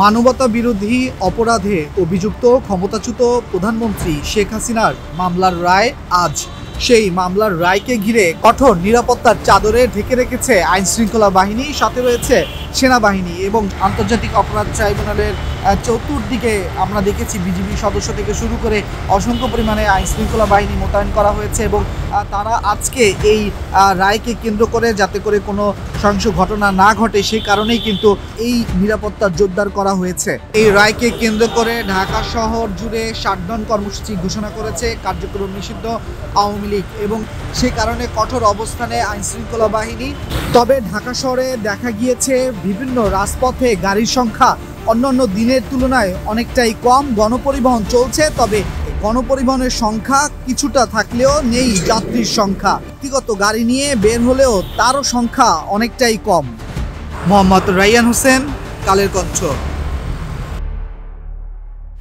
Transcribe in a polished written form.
মানবতা বিরোধী অপরাধে অভিযুক্ত ক্ষমতাচ্যুত প্রধানমন্ত্রী শেখ হাসিনার মামলার রায় আজ। সেই মামলার রায়কে ঘিরে কঠোর নিরাপত্তার চাদরে ঢেকে রেখেছে আইন শৃঙ্খলা বাহিনী, সাথে রয়েছে সেনাবাহিনী এবং আন্তর্জাতিক অপরাধ ট্রাইব্যুনালের চতুর্দিকে আমরা দেখেছি বিজিবি সদস্য থেকে শুরু করে অসংখ্য পরিমাণে আইন শৃঙ্খলা বাহিনী মোতায়েন করা হয়েছে এবং তারা আজকে এই রায়কে কেন্দ্র করে যাতে করে কোনো সহিংস ঘটনা না ঘটে সেই কারণেই কিন্তু এই নিরাপত্তা জোরদার করা হয়েছে। এই রায়কে কেন্দ্র করে ঢাকা শহর জুড়ে শাটডাউন কর্মসূচি ঘোষণা করেছে কার্যক্রম নিষিদ্ধ আওয়ামী লীগ এবং সে কারণে কঠোর অবস্থানে আইন শৃঙ্খলা বাহিনী। তবে ঢাকা শহরে দেখা গিয়েছে বিভিন্ন রাজপথে গাড়ির সংখ্যা অন্যান্য দিনের তুলনায় অনেকটাই কম, গণপরিবহন চলছে, তবে গণপরিবহনের সংখ্যা কিছুটা থাকলেও নেই যাত্রীর সংখ্যা। ব্যক্তিগত গাড়ি নিয়ে বের হলেও তারও সংখ্যা অনেকটাই কম। মোহাম্মদ রাইয়ান হোসেন, কালের কণ্ঠ।